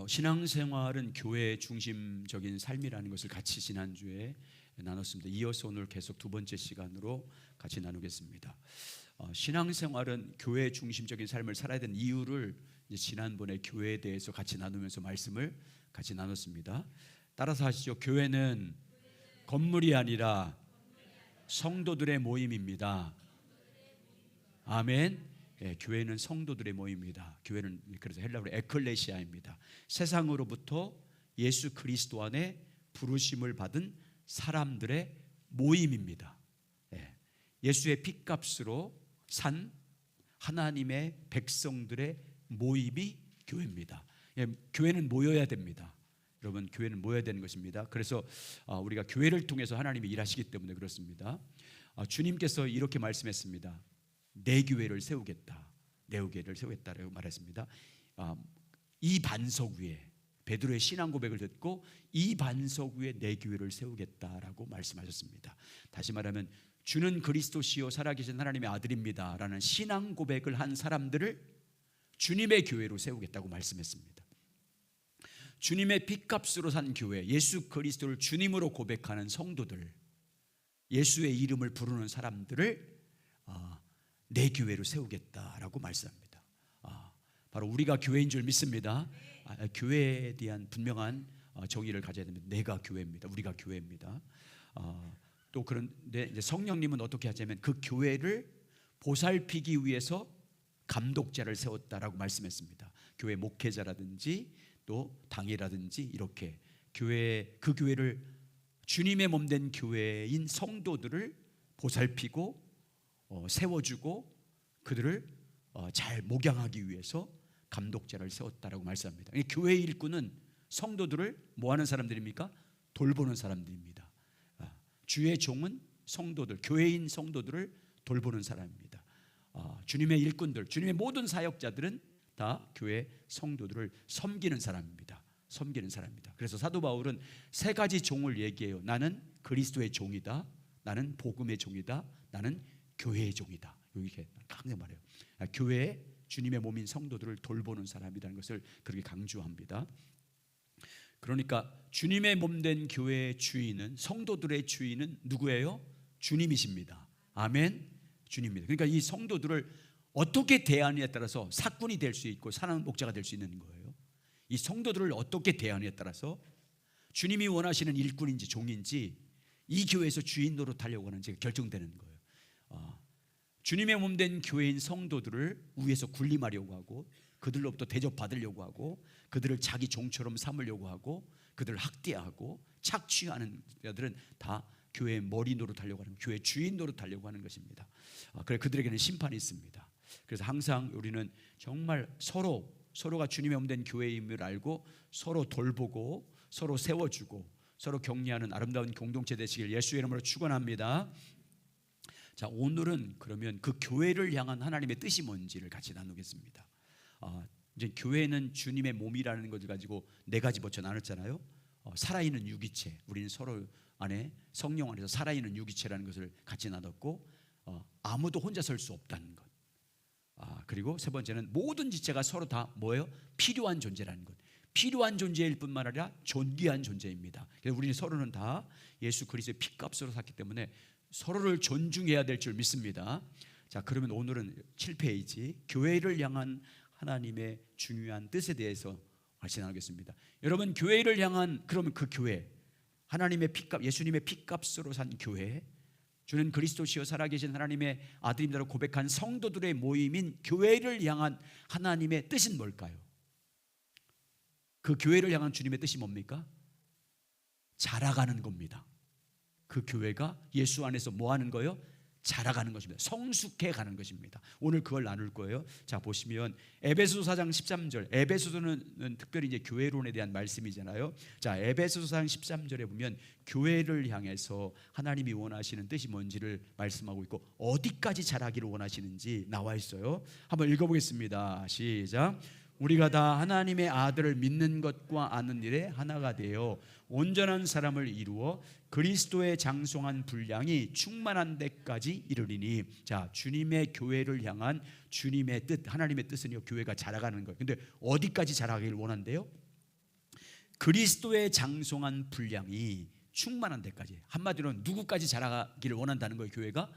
신앙생활은 교회 중심적인 삶이라는 것을 같이 지난주에 나눴습니다. 이어서 오늘 계속 두 번째 시간으로 같이 나누겠습니다. 신앙생활은 교회 중심적인 삶을 살아야 되는 이유를 지난번에 교회에 대해서 같이 나누면서 말씀을 같이 나눴습니다. 따라서 하시죠. 교회는 건물이 아니라 성도들의 모임입니다. 아멘. 교회는 성도들의 모임입니다. 교회는 그래서 헬라어로 에클레시아입니다. 세상으로부터 예수 그리스도 안에 부르심을 받은 사람들의 모임입니다. 예수의 핏값으로 산 하나님의 백성들의 모임이 교회입니다. 교회는 모여야 됩니다. 여러분, 교회는 모여야 되는 것입니다. 그래서 우리가 교회를 통해서 하나님이 일하시기 때문에 그렇습니다. 주님께서 이렇게 말씀했습니다. 내 교회를 세우겠다. 내 교회를 세우겠다라고 말했습니다. 이 반석 위에 베드로의 신앙 고백을 듣고 이 반석 위에 내 교회를 세우겠다라고 말씀하셨습니다. 다시 말하면 주는 그리스도시요 살아계신 하나님의 아들입니다 라는 신앙 고백을 한 사람들을 주님의 교회로 세우겠다고 말씀했습니다. 주님의 핏값으로 산 교회, 예수 그리스도를 주님으로 고백하는 성도들, 예수의 이름을 부르는 사람들을 내 교회로 세우겠다라고 말씀합니다. 바로 우리가 교회인 줄 믿습니다. 교회에 대한 분명한 정의를 가져야 됩니다. 내가 교회입니다. 우리가 교회입니다. 또 그런데 이제 성령님은 어떻게 하냐면 그 교회를 보살피기 위해서 감독자를 세웠다라고 말씀했습니다. 교회 목회자라든지 또 당회라든지 이렇게 그 교회를 주님의 몸된 교회인 성도들을 보살피고 세워주고 그들을 잘 목양하기 위해서 감독자를 세웠다라고 말씀합니다. 교회의 일꾼은 성도들을 뭐하는 사람들입니까? 돌보는 사람들입니다. 주의 종은 성도들, 교회인 성도들을 돌보는 사람입니다. 주님의 일꾼들, 주님의 모든 사역자들은 다 교회 성도들을 섬기는 사람입니다. 섬기는 사람입니다. 그래서 사도 바울은 세 가지 종을 얘기해요. 나는 그리스도의 종이다. 나는 복음의 종이다. 나는 교회의 종이다. 이렇게 강조 말해요. 교회에 주님의 몸인 성도들을 돌보는 사람이라는 것을 그렇게 강조합니다. 그러니까 주님의 몸된 교회의 주인은, 성도들의 주인은 누구예요? 주님이십니다. 아멘. 주님입니다. 그러니까 이 성도들을 어떻게 대하느냐에 따라서 사꾼이 될 수 있고 사랑 목자가 될 수 있는 거예요. 이 성도들을 어떻게 대하느냐에 따라서 주님이 원하시는 일꾼인지 종인지 이 교회에서 주인 노릇하려고 하는지 결정되는 거예요. 주님의 몸된 교회인 성도들을 위에서 군림하려고 하고 그들로부터 대접받으려고 하고 그들을 자기 종처럼 삼으려고 하고 그들을 학대하고 착취하는 자들은 다 교회의 머리 노릇하려고 하는, 교회 주인 노릇하려고 하는 것입니다. 그래 그들에게는 심판이 있습니다. 그래서 항상 우리는 정말 서로가 주님의 몸된 교회임을 알고 서로 돌보고 서로 세워주고 서로 격려하는 아름다운 공동체 되시길 예수의 이름으로 축원합니다. 자, 오늘은 그러면 그 교회를 향한 하나님의 뜻이 뭔지를 같이 나누겠습니다. 이제 교회는 주님의 몸이라는 것을 가지고 네 가지 버쳐 나눴잖아요. 살아있는 유기체, 우리는 서로 안에 성령 안에서 살아있는 유기체라는 것을 같이 나눴고, 아무도 혼자 설 수 없다는 것. 그리고 세 번째는 모든 지체가 서로 다 뭐예요? 필요한 존재라는 것. 필요한 존재일 뿐만 아니라 존귀한 존재입니다. 그래서 우리는 서로는 다 예수 그리스도의 핏값으로 샀기 때문에 서로를 존중해야 될 줄 믿습니다. 자, 그러면 오늘은 7페이지 교회를 향한 하나님의 중요한 뜻에 대해서 같이 나누겠습니다. 여러분, 교회를 향한, 그러면 그 교회, 하나님의 핏값, 예수님의 핏값으로 산 교회, 주는 그리스도시요 살아계신 하나님의 아들입니다라고 고백한 성도들의 모임인 교회를 향한 하나님의 뜻은 뭘까요? 그 교회를 향한 주님의 뜻이 뭡니까? 자라가는 겁니다. 그 교회가 예수 안에서 뭐 하는 거예요? 자라가는 것입니다. 성숙해 가는 것입니다. 오늘 그걸 나눌 거예요. 자, 보시면 에베소서 4장 13절. 에베소서는 특별히 이제 교회론에 대한 말씀이잖아요. 자, 에베소서 4장 13절에 보면 교회를 향해서 하나님이 원하시는 뜻이 뭔지를 말씀하고 있고 어디까지 자라기를 원하시는지 나와 있어요. 한번 읽어보겠습니다. 시작. 우리가 다 하나님의 아들을 믿는 것과 아는 일에 하나가 되어 온전한 사람을 이루어 그리스도의 장성한 분량이 충만한 데까지 이르리니. 자, 주님의 교회를 향한 주님의 뜻, 하나님의 뜻은요, 교회가 자라가는 거예요. 근데 어디까지 자라기를 원한대요? 그리스도의 장성한 분량이 충만한 데까지, 한마디로 누구까지 자라기를 원한다는 거예요. 교회가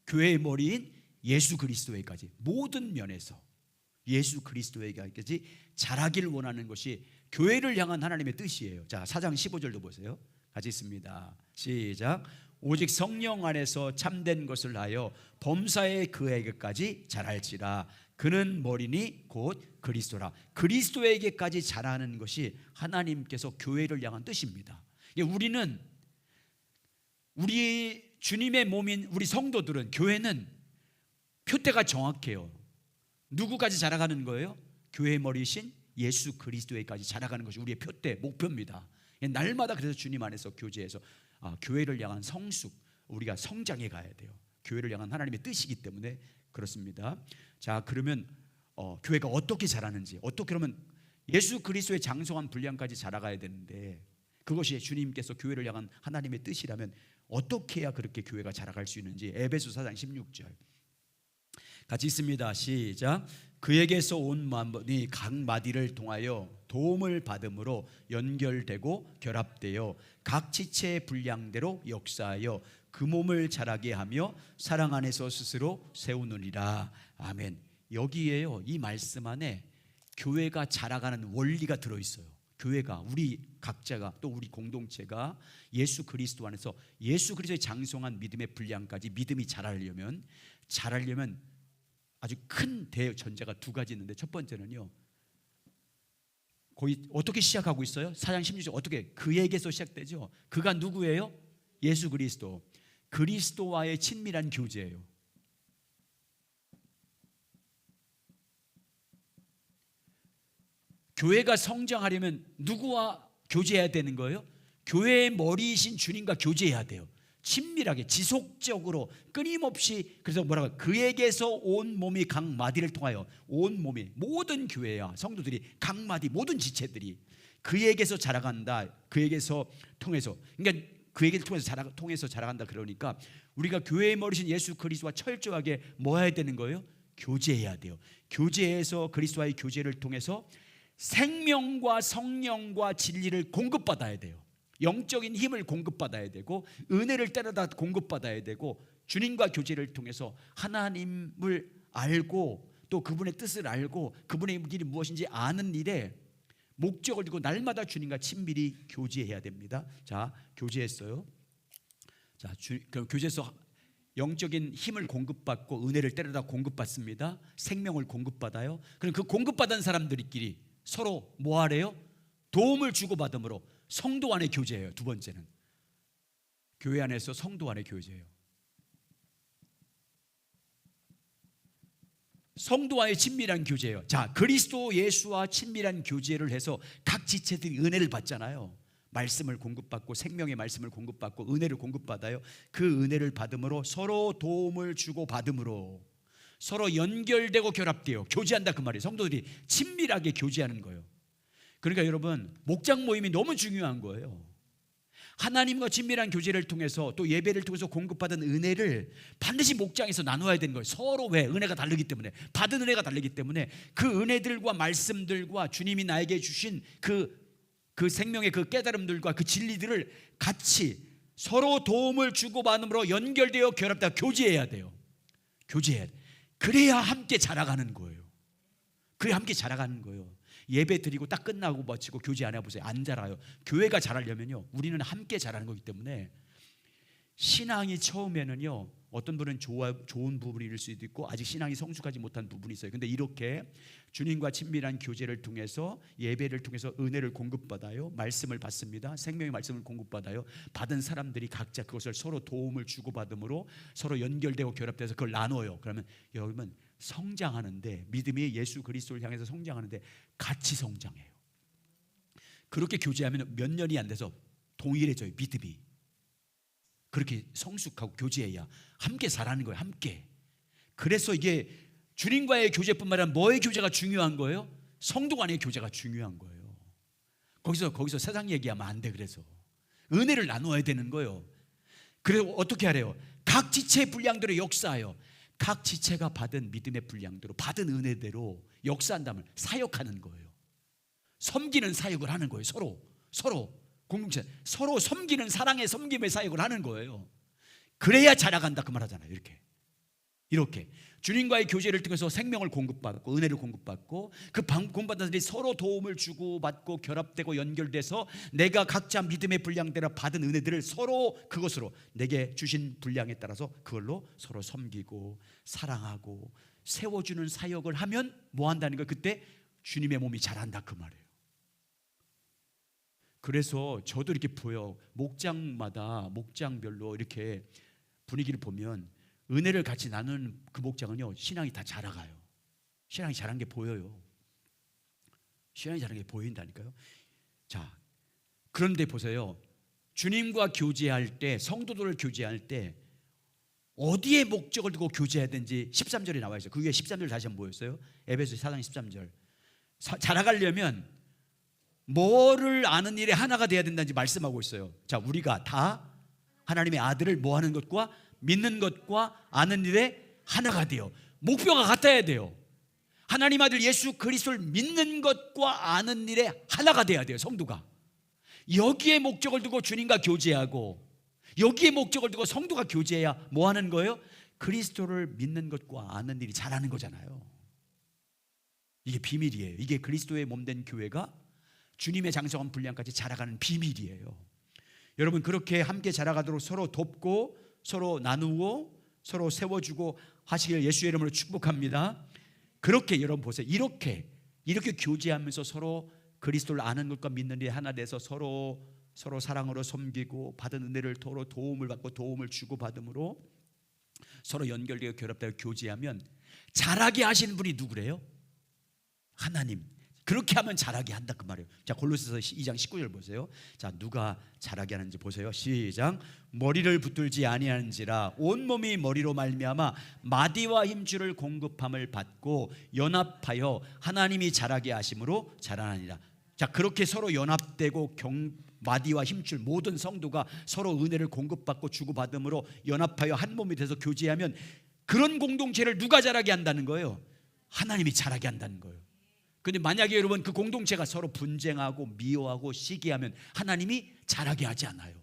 교회의 머리인 예수 그리스도에까지, 모든 면에서 예수 그리스도에게까지 자라기를 원하는 것이 교회를 향한 하나님의 뜻이에요. 자, 4장 15절도 보세요. 같이 있습니다. 시작. 오직 성령 안에서 참된 것을 하여 범사에 그에게까지 자랄지라. 그는 머리니 곧 그리스도라. 그리스도에게까지 자라는 것이 하나님께서 교회를 향한 뜻입니다. 우리는, 우리 주님의 몸인 우리 성도들은, 교회는 표대가 정확해요. 누구까지 자라가는 거예요? 교회의 머리신 예수 그리스도에까지 자라가는 것이 우리의 표대, 목표입니다. 날마다 그래서 주님 안에서 교제해서 교회를 향한 성숙, 우리가 성장해 가야 돼요. 교회를 향한 하나님의 뜻이기 때문에 그렇습니다. 자, 그러면 교회가 어떻게 자라는지, 어떻게 그러면 예수 그리스도의 장성한 분량까지 자라가야 되는데, 그것이 주님께서 교회를 향한 하나님의 뜻이라면 어떻게 해야 그렇게 교회가 자라갈 수 있는지 에베소 4장 16절 같이 있습니다. 시작. 그에게서 온 만물이 각 마디를 통하여 도움을 받음으로 연결되고 결합되어 각 지체의 분량대로 역사하여 그 몸을 자라게 하며 사랑 안에서 스스로 세우느니라. 아멘. 여기에요, 이 말씀 안에 교회가 자라가는 원리가 들어있어요. 교회가, 우리 각자가, 또 우리 공동체가 예수 그리스도 안에서 예수 그리스도의 장성한 믿음의 분량까지 믿음이 자라려면 아주 큰 대전제가 두 가지 있는데, 첫 번째는요, 거의 어떻게 시작하고 있어요? 4장 16절 어떻게? 그에게서 시작되죠. 그가 누구예요? 예수 그리스도. 그리스도와의 친밀한 교제예요. 교회가 성장하려면 누구와 교제해야 되는 거예요? 교회의 머리이신 주님과 교제해야 돼요. 친밀하게, 지속적으로, 끊임없이. 그래서 뭐라고? 그에게서 온 몸이 각 마디를 통하여, 온 몸이, 모든 교회야, 성도들이, 각 마디, 모든 지체들이 그에게서 자라간다. 그에게서 통해서, 그러니까 그에게를 통해서 자라간다. 그러니까 우리가 교회의 머리신 예수 그리스도와 철저하게 뭐 해야 되는 거예요? 교제해야 돼요. 교제해서, 그리스도와의 교제를 통해서 생명과 성령과 진리를 공급받아야 돼요. 영적인 힘을 공급받아야 되고, 은혜를 따르다 공급받아야 되고, 주님과 교제를 통해서 하나님을 알고, 또 그분의 뜻을 알고, 그분의 길이 무엇인지 아는 일에 목적을 두고 날마다 주님과 친밀히 교제해야 됩니다. 자, 교제했어요. 자, 그럼 교제에서 영적인 힘을 공급받고, 은혜를 따르다 공급받습니다. 생명을 공급받아요. 그럼 그 공급받은 사람들끼리 서로 뭐 하래요? 도움을 주고받음으로 성도 안의 교제예요. 두 번째는 교회 안에서 성도 안의 교제예요. 성도와의 친밀한 교제예요. 자, 그리스도 예수와 친밀한 교제를 해서 각 지체들이 은혜를 받잖아요. 말씀을 공급받고, 생명의 말씀을 공급받고, 은혜를 공급받아요. 그 은혜를 받음으로 서로 도움을 주고 받음으로 서로 연결되고 결합돼요. 교제한다 그 말이에요. 성도들이 친밀하게 교제하는 거예요. 그러니까 여러분, 목장 모임이 너무 중요한 거예요. 하나님과 친밀한 교제를 통해서, 또 예배를 통해서 공급받은 은혜를 반드시 목장에서 나눠야 되는 거예요. 서로. 왜? 은혜가 다르기 때문에, 받은 은혜가 다르기 때문에 그 은혜들과 말씀들과 주님이 나에게 주신 그 생명의 그 깨달음들과 그 진리들을 같이 서로 도움을 주고받음으로 연결되어 결합되어 교제해야 돼요. 교제해야 돼. 그래야 함께 자라가는 거예요. 그래야 함께 자라가는 거예요. 예배 드리고 딱 끝나고 마치고 교제 안 해보세요. 안 자라요. 교회가 자라려면요, 우리는 함께 자라는 거기 때문에, 신앙이 처음에는요, 어떤 분은 좋은 부분일 수도 있고 아직 신앙이 성숙하지 못한 부분이 있어요. 근데 이렇게 주님과 친밀한 교제를 통해서, 예배를 통해서 은혜를 공급받아요. 말씀을 받습니다. 생명의 말씀을 공급받아요. 받은 사람들이 각자 그것을 서로 도움을 주고받음으로 서로 연결되고 결합돼서 그걸 나눠요. 그러면 여러분, 성장하는데, 믿음이 예수 그리스도를 향해서 성장하는데 같이 성장해요. 그렇게 교제하면 몇 년이 안 돼서 동일해져요. 믿음이. 그렇게 성숙하고 교제해야 함께 자라는 거예요. 함께. 그래서 이게 주님과의 교제뿐만 아니라 뭐의 교제가 중요한 거예요? 성도 간의 교제가 중요한 거예요. 거기서 세상 얘기하면 안 돼. 그래서 은혜를 나눠야 되는 거예요. 그래서 어떻게 하래요? 각 지체의 분량대로 역사하여, 각 지체가 받은 믿음의 분량대로, 받은 은혜대로 역사한다면 사역하는 거예요. 섬기는 사역을 하는 거예요. 서로 서로 공동체, 서로 섬기는 사랑의 섬김의 사역을 하는 거예요. 그래야 자라간다 그 말하잖아요. 이렇게 주님과의 교제를 통해서 생명을 공급받고 은혜를 공급받고 그 공급받은 자들이 서로 도움을 주고받고 결합되고 연결돼서 내가 각자 믿음의 분량대로 받은 은혜들을 서로 그것으로 내게 주신 분량에 따라서 그걸로 서로 섬기고 사랑하고 세워주는 사역을 하면 뭐 한다는 거예요? 그때 주님의 몸이 자란다 그 말이에요. 그래서 저도 이렇게 보여. 목장마다 목장별로 이렇게 분위기를 보면 은혜를 같이 나누는 그 목장은요, 신앙이 다 자라가요. 신앙이 자란 게 보여요. 신앙이 자란 게 보인다니까요. 자, 그런데 보세요. 주님과 교제할 때, 성도들을 교제할 때 어디에 목적을 두고 교제해야 되는지 13절에 나와 있어요. 그 위에 13절 다시 한번 보였어요. 에베소서 4장 13절. 자라가려면 뭐를 아는 일에 하나가 돼야 된다는지 말씀하고 있어요. 자, 우리가 다 하나님의 아들을 뭐 하는 것과 믿는 것과 아는 일에 하나가 돼요. 목표가 같아야 돼요. 하나님 아들 예수 그리스도를 믿는 것과 아는 일에 하나가 돼야 돼요. 성도가 여기에 목적을 두고 주님과 교제하고 여기에 목적을 두고 성도가 교제해야 뭐 하는 거예요? 그리스도를 믿는 것과 아는 일이 자라는 거잖아요. 이게 비밀이에요. 이게 그리스도의 몸된 교회가 주님의 장성한 분량까지 자라가는 비밀이에요. 여러분, 그렇게 함께 자라가도록 서로 돕고 서로 나누고 서로 세워주고 하시길 예수의 이름으로 축복합니다. 그렇게 여러분 보세요. 이렇게 교제하면서 서로 그리스도를 아는 것과 믿는 일에 하나 돼서 서로 사랑으로 섬기고 받은 은혜를 서로 도움을 받고 도움을 주고 받음으로 서로 연결되어 결합되어 교제하면 자라게 하시는 분이 누구래요? 하나님. 그렇게 하면 자라게 한다 그 말이에요. 자, 골로새서 2장 19절 보세요. 자, 누가 자라게 하는지 보세요. 시작. 머리를 붙들지 아니하는지라 온몸이 머리로 말미암아 마디와 힘줄을 공급함을 받고 연합하여 하나님이 자라게 하심으로 자라나니라. 자, 그렇게 서로 연합되고 마디와 힘줄 모든 성도가 서로 은혜를 공급받고 주고받음으로 연합하여 한 몸이 돼서 교제하면 그런 공동체를 누가 자라게 한다는 거예요? 하나님이 자라게 한다는 거예요. 근데 만약에 여러분 그 공동체가 서로 분쟁하고 미워하고 시기하면 하나님이 자라게 하지 않아요.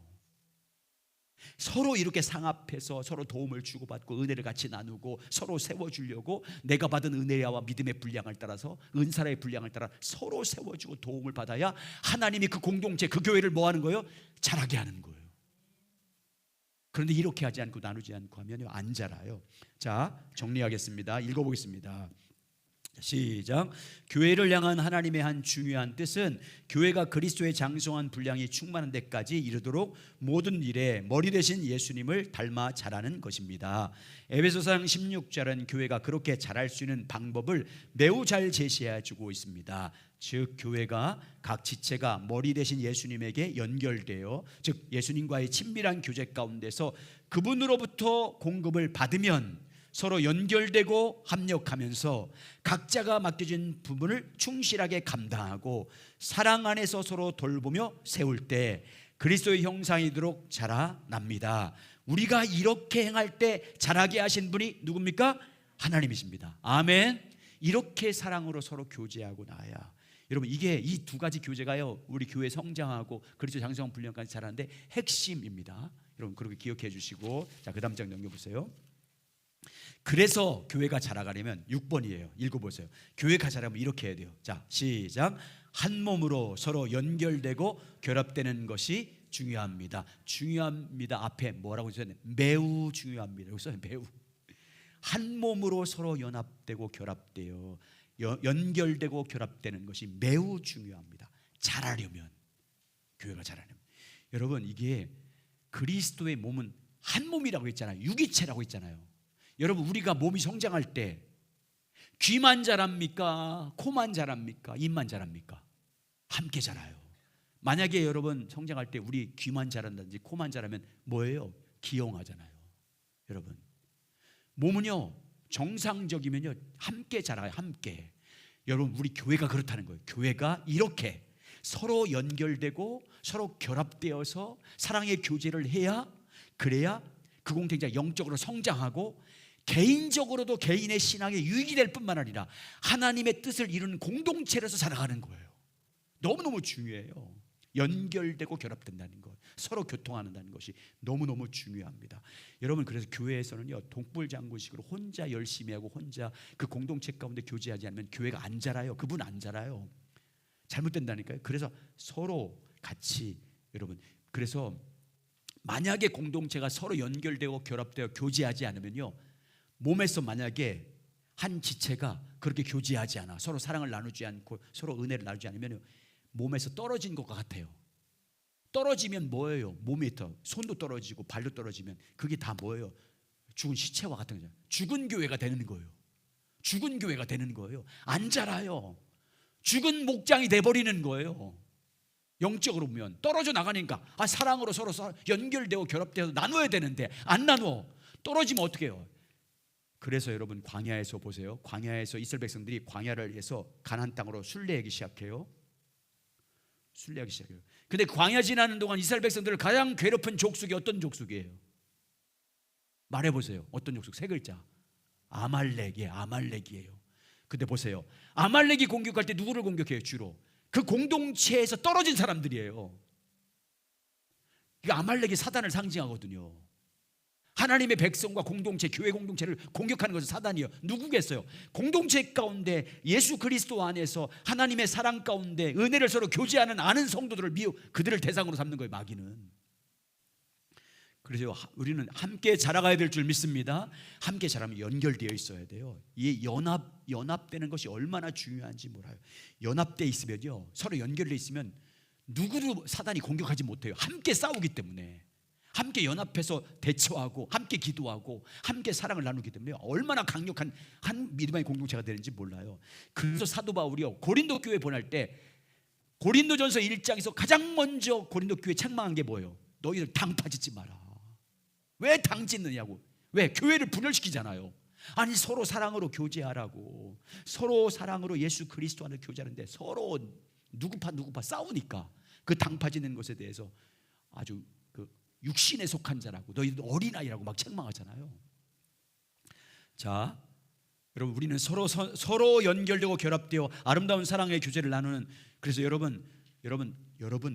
서로 이렇게 상합해서 서로 도움을 주고받고 은혜를 같이 나누고 서로 세워주려고 내가 받은 은혜와 믿음의 분량을 따라서 은사의 분량을 따라 서로 세워주고 도움을 받아야 하나님이 그 공동체 그 교회를 뭐 하는 거예요? 자라게 하는 거예요. 그런데 이렇게 하지 않고 나누지 않고 하면 안 자라요. 자, 정리하겠습니다. 읽어보겠습니다. 시작. 교회를 향한 하나님의 한 중요한 뜻은 교회가 그리스도의 장성한 분량이 충만한 데까지 이르도록 모든 일에 머리 되신 예수님을 닮아 자라는 것입니다. 에베소서 16절은 교회가 그렇게 자랄 수 있는 방법을 매우 잘 제시해 주고 있습니다. 즉 교회가 각 지체가 머리 되신 예수님에게 연결되어 즉 예수님과의 친밀한 교제 가운데서 그분으로부터 공급을 받으면 서로 연결되고 합력하면서 각자가 맡겨진 부분을 충실하게 감당하고 사랑 안에서 서로 돌보며 세울 때 그리스도의 형상이도록 자라납니다. 우리가 이렇게 행할 때 자라게 하신 분이 누굽니까? 하나님이십니다. 아멘. 이렇게 사랑으로 서로 교제하고 나야 여러분 이게 이 두 가지 교제가요 우리 교회 성장하고 그리스도 장성한 분량까지 자라는데 핵심입니다. 여러분 그렇게 기억해 주시고 자, 그 다음 장 넘겨보세요. 그래서 교회가 자라가려면 6번이에요. 읽어보세요. 교회가 자라면 이렇게 해야 돼요. 자, 시작. 한 몸으로 서로 연결되고 결합되는 것이 중요합니다. 중요합니다 앞에 뭐라고 써요? 매우 중요합니다. 여기 써요. 매우. 한 몸으로 서로 연합되고 결합되어 연결되고 결합되는 것이 매우 중요합니다. 자라려면 교회가 자라려면 여러분 이게 그리스도의 몸은 한 몸이라고 했잖아요. 유기체라고 했잖아요. 여러분 우리가 몸이 성장할 때 귀만 자랍니까? 코만 자랍니까? 입만 자랍니까? 함께 자라요. 만약에 여러분 성장할 때 우리 귀만 자란다든지 코만 자라면 뭐예요? 기형하잖아요. 여러분 몸은요 정상적이면요 함께 자라요. 함께. 여러분 우리 교회가 그렇다는 거예요. 교회가 이렇게 서로 연결되고 서로 결합되어서 사랑의 교제를 해야 그래야 그 공동체가 영적으로 성장하고 개인적으로도 개인의 신앙에 유익이 될 뿐만 아니라 하나님의 뜻을 이루는 공동체로서 살아가는 거예요. 너무너무 중요해요. 연결되고 결합된다는 것, 서로 교통하는다는 것이 너무너무 중요합니다. 여러분, 그래서 교회에서는요, 동불장군식으로 혼자 열심히 하고 혼자 그 공동체 가운데 교제하지 않으면 교회가 안 자라요. 그분 안 자라요. 잘못된다니까요. 그래서 서로 같이, 여러분, 그래서 만약에 공동체가 서로 연결되고 결합되어 교제하지 않으면요, 몸에서 만약에 한 지체가 그렇게 교제하지 않아, 서로 사랑을 나누지 않고 서로 은혜를 나누지 않으면 몸에서 떨어진 것 같아요. 떨어지면 뭐예요? 몸이 더, 손도 떨어지고 발도 떨어지면 그게 다 뭐예요? 죽은 시체와 같은 거잖아요. 죽은 교회가 되는 거예요. 죽은 교회가 되는 거예요. 안 자라요. 죽은 목장이 돼버리는 거예요. 영적으로 보면 떨어져 나가니까 사랑으로 서로 연결되고 결합되어서 나눠야 되는데 안 나눠. 떨어지면 어떻게 해요? 그래서 여러분, 광야에서 보세요. 광야에서 이스라엘 백성들이 광야를 해서 가나안 땅으로 순례하기 시작해요. 순례하기 시작해요. 근데 광야 지나는 동안 이스라엘 백성들을 가장 괴롭힌 족속이 어떤 족속이에요? 말해보세요. 어떤 족속? 세 글자. 아말렉이에요. 아말렉이에요. 근데 보세요. 아말렉이 공격할 때 누구를 공격해요? 주로 그 공동체에서 떨어진 사람들이에요. 아말렉이 사단을 상징하거든요. 하나님의 백성과 공동체, 교회 공동체를 공격하는 것은 사단이에요. 누구겠어요? 공동체 가운데 예수 그리스도 안에서 하나님의 사랑 가운데 은혜를 서로 교제하는 아는 성도들을 그들을 대상으로 삼는 거예요, 마귀는. 그래서 우리는 함께 자라가야 될 줄 믿습니다. 함께 자라면 연결되어 있어야 돼요. 이 연합되는 것이 얼마나 중요한지 몰라요. 연합되어 있으면요, 서로 연결되어 있으면 누구도 사단이 공격하지 못해요. 함께 싸우기 때문에. 함께 연합해서 대처하고 함께 기도하고 함께 사랑을 나누기 때문에 얼마나 강력한 한 믿음의 공동체가 되는지 몰라요. 그래서 사도 바울이요, 고린도 교회 보낼 때 고린도전서 1장에서 가장 먼저 고린도 교회 책망한 게 뭐예요? 너희들 당 파짓지 마라. 왜 당 짓느냐고. 왜? 교회를 분열시키잖아요. 아니, 서로 사랑으로 교제하라고. 서로 사랑으로 예수 그리스도 안에 교제하는데 서로 누구파 싸우니까 그 당 파짓는 것에 대해서 아주 육신에 속한 자라고, 너희들 어린아이라고 막 책망하잖아요. 자, 여러분, 우리는 서로 연결되고 결합되어 아름다운 사랑의 교제를 나누는, 그래서 여러분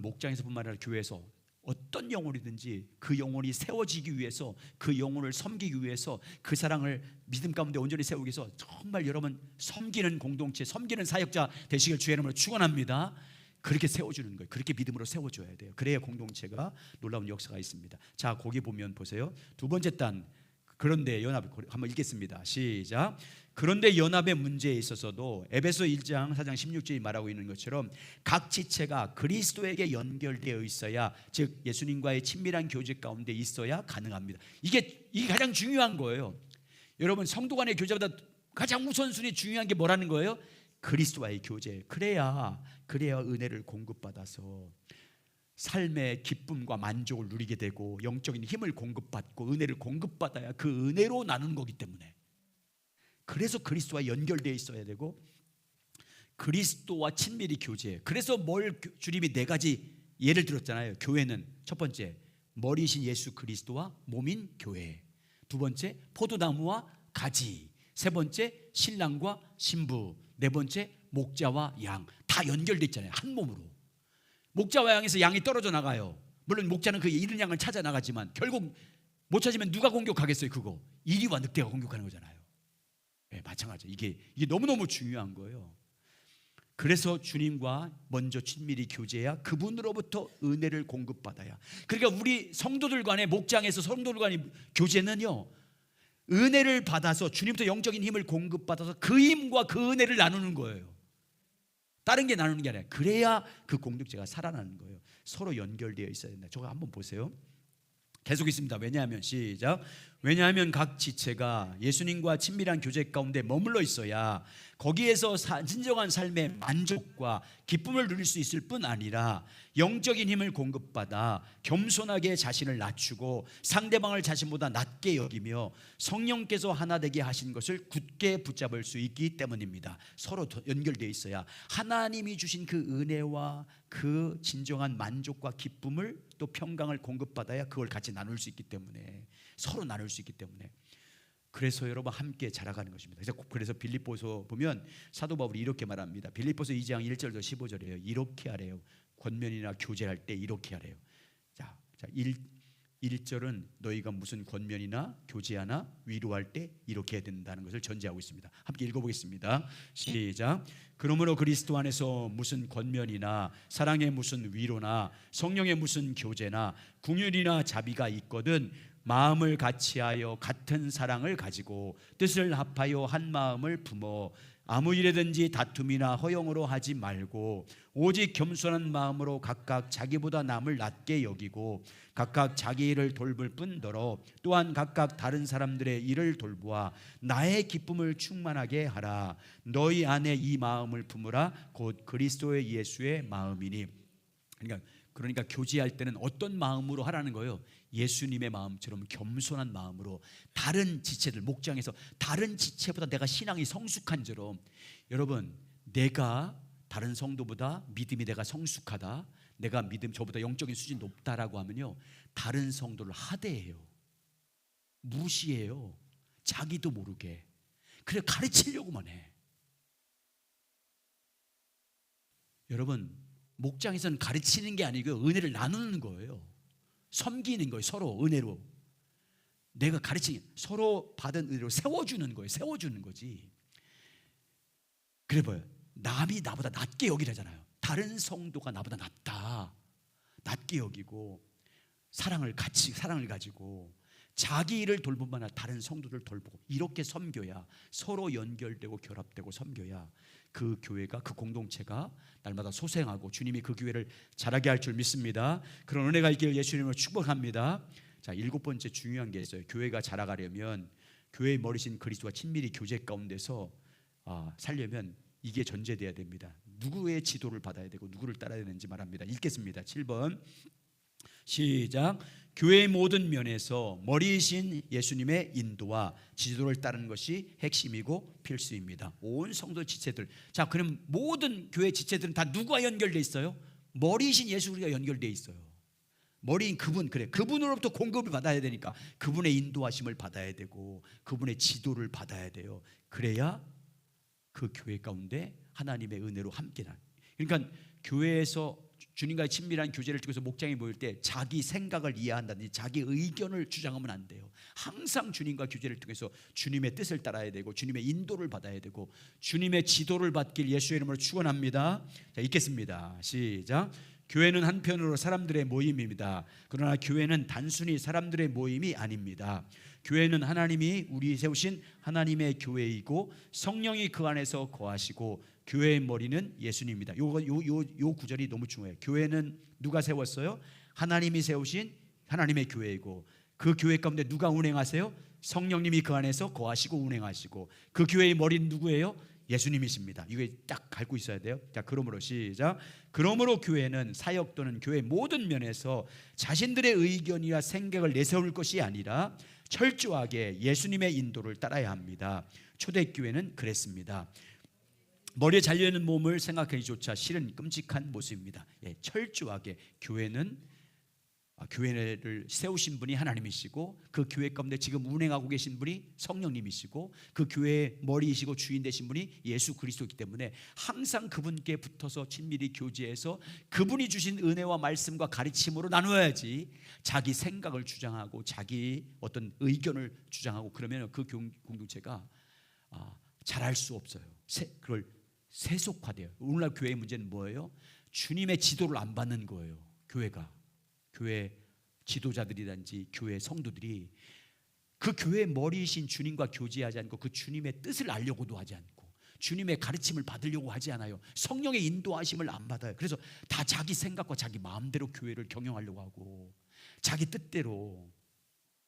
목장에서뿐만 아니라 교회에서 어떤 영혼이든지 그 영혼이 세워지기 위해서, 그 영혼을 섬기기 위해서, 그 사랑을 믿음 가운데 온전히 세우기 위해서 정말 여러분 섬기는 공동체, 섬기는 사역자 되시길 주의 이름으로 축원합니다. 그렇게 세워주는 거예요. 그렇게 믿음으로 세워줘야 돼요. 그래야 공동체가 놀라운 역사가 있습니다. 자, 거기 보면 보세요. 두 번째 단, 그런데 연합, 한번 읽겠습니다. 시작. 그런데 연합의 문제에 있어서도 에베소 1장 4장 16절이 말하고 있는 것처럼 각 지체가 그리스도에게 연결되어 있어야, 즉 예수님과의 친밀한 교제 가운데 있어야 가능합니다. 이게 가장 중요한 거예요. 여러분, 성도 간의 교제보다 가장 우선순위 중요한 게 뭐라는 거예요? 그리스도와의 교제. 그래야 은혜를 공급받아서 삶의 기쁨과 만족을 누리게 되고 영적인 힘을 공급받고 은혜를 공급받아야 그 은혜로 나누는 거기 때문에, 그래서 그리스도와 연결되어 있어야 되고 그리스도와 친밀히 교제해. 그래서 주님이 네 가지 예를 들었잖아요. 교회는 첫 번째 머리이신 예수 그리스도와 몸인 교회, 두 번째 포도나무와 가지, 세 번째 신랑과 신부, 네 번째 목자와 양. 다 연결돼 있잖아요. 한 몸으로. 목자와 양에서 양이 떨어져 나가요. 물론 목자는 그 잃은 양을 찾아 나가지만 결국 못 찾으면 누가 공격하겠어요? 그거 이리와 늑대가 공격하는 거잖아요. 네, 마찬가지. 이게 너무너무 중요한 거예요. 그래서 주님과 먼저 친밀히 교제해야 그분으로부터 은혜를 공급받아야. 그러니까 우리 성도들 간의 목장에서 성도들 간의 교제는요, 은혜를 받아서 주님부터 영적인 힘을 공급받아서 그 힘과 그 은혜를 나누는 거예요. 다른 게 나누는 게 아니라. 그래야 그 공동체가 살아나는 거예요. 서로 연결되어 있어야 된다. 저거 한번 보세요. 계속 있습니다. 왜냐하면 시작. 왜냐하면 각 지체가 예수님과 친밀한 교제 가운데 머물러 있어야 거기에서 진정한 삶의 만족과 기쁨을 누릴 수 있을 뿐 아니라 영적인 힘을 공급받아 겸손하게 자신을 낮추고 상대방을 자신보다 낮게 여기며 성령께서 하나 되게 하신 것을 굳게 붙잡을 수 있기 때문입니다. 서로 연결되어 있어야 하나님이 주신 그 은혜와 그 진정한 만족과 기쁨을 또 평강을 공급받아야 그걸 같이 나눌 수 있기 때문에, 서로 나눌 수 있기 때문에. 그래서 여러분 함께 자라가는 것입니다. 그래서 빌립보서 보면 사도 바울이 이렇게 말합니다. 빌립보서 2장 1절부터 15절이에요. 이렇게 하래요. 권면이나 교제할 때 이렇게 하래요. 자 1절은 너희가 무슨 권면이나 교제하나 위로할 때 이렇게 해야 된다는 것을 전제하고 있습니다. 함께 읽어보겠습니다. 시작. 그러므로 그리스도 안에서 무슨 권면이나 사랑의 무슨 위로나 성령의 무슨 교제나 긍휼이나 자비가 있거든 마음을 같이하여 같은 사랑을 가지고 뜻을 합하여 한 마음을 품어 아무 일에든지 다툼이나 허용으로 하지 말고 오직 겸손한 마음으로 각각 자기보다 남을 낮게 여기고 각각 자기 일을 돌볼 뿐더러 또한 각각 다른 사람들의 일을 돌보아 나의 기쁨을 충만하게 하라. 너희 안에 이 마음을 품으라. 곧 그리스도의 예수의 마음이니. 그러니까 교제할 때는 어떤 마음으로 하라는 거예요? 예수님의 마음처럼 겸손한 마음으로, 다른 지체들, 목장에서 다른 지체보다 내가 신앙이 성숙한처럼. 여러분, 내가 다른 성도보다 믿음이 내가 성숙하다, 내가 믿음 저보다 영적인 수준이 높다라고 하면요, 다른 성도를 하대해요, 무시해요, 자기도 모르게. 그래 가르치려고만 해. 여러분, 목장에서는 가르치는 게 아니고 은혜를 나누는 거예요. 섬기는 거예요. 서로 은혜로. 내가 가르치는, 서로 받은 은혜로 세워주는 거예요. 세워주는 거지. 그래 봐요. 남이 나보다 낮게 여기라잖아요. 다른 성도가 나보다 낫다, 낮게 여기고 사랑을 가지고 자기 일을 돌보면 다른 성도들 돌보고, 이렇게 섬겨야, 서로 연결되고 결합되고 섬겨야 그 교회가, 그 공동체가 날마다 소생하고 주님이 그 교회를 자라게 할 줄 믿습니다. 그런 은혜가 있기를 예수님으로 축복합니다. 자, 7번째 중요한 게 있어요. 교회가 자라가려면, 교회의 머리신 그리스도와 친밀히 교제 가운데서 살려면 이게 전제돼야 됩니다. 누구의 지도를 받아야 되고 누구를 따라야 되는지 말합니다. 읽겠습니다. 7번 시작. 교회의 모든 면에서 머리이신 예수님의 인도와 지도를 따르는 것이 핵심이고 필수입니다. 온 성도 지체들. 자, 그럼 모든 교회 지체들은 다 누구와 연결돼 있어요? 머리이신 예수 우리가 연결돼 있어요. 머리인 그분, 그래, 그분으로부터 공급을 받아야 되니까 그분의 인도하심을 받아야 되고 그분의 지도를 받아야 돼요. 그래야 그 교회 가운데 하나님의 은혜로 함께 나. 그러니까 교회에서 주님과의 친밀한 교제를 통해서 목장에 모일 때 자기 생각을 이해한다든지 자기 의견을 주장하면 안 돼요. 항상 주님과 교제를 통해서 주님의 뜻을 따라야 되고 주님의 인도를 받아야 되고 주님의 지도를 받길 예수의 이름으로 축원합니다. 자, 읽겠습니다. 시작. 교회는 한편으로 사람들의 모임입니다. 그러나 교회는 단순히 사람들의 모임이 아닙니다. 교회는 하나님이 우리 세우신 하나님의 교회이고 성령이 그 안에서 거하시고 교회의 머리는 예수님입니다. 요 구절이 너무 중요해요. 교회는 누가 세웠어요? 하나님이 세우신 하나님의 교회이고 그 교회 가운데 누가 운행하세요? 성령님이 그 안에서 거하시고 운행하시고 그 교회의 머리는 누구예요? 예수님이십니다. 이거 딱 갖고 있어야 돼요. 자, 그러므로 시작. 그러므로 교회는 사역 또는 교회 모든 면에서 자신들의 의견이나 생각을 내세울 것이 아니라 철저하게 예수님의 인도를 따라야 합니다. 초대교회는 그랬습니다. 머리에 잘려있는 몸을 생각하기조차 싫은 끔찍한 모습입니다. 철저하게 교회를 세우신 분이 하나님이시고 그 교회 가운데 지금 운행하고 계신 분이 성령님이시고 그 교회의 머리이시고 주인 되신 분이 예수 그리스도이기 때문에 항상 그분께 붙어서 친밀히 교제해서 그분이 주신 은혜와 말씀과 가르침으로 나누어야지 자기 생각을 주장하고 자기 어떤 의견을 주장하고 그러면 그 공동체가 잘할 수 없어요. 그걸 세속화돼요. 오늘날 교회의 문제는 뭐예요? 주님의 지도를 안 받는 거예요. 교회 지도자들이든지 교회 성도들이 그 교회의 머리이신 주님과 교제하지 않고 그 주님의 뜻을 알려고도 하지 않고 주님의 가르침을 받으려고 하지 않아요. 성령의 인도하심을 안 받아요. 그래서 다 자기 생각과 자기 마음대로 교회를 경영하려고 하고 자기 뜻대로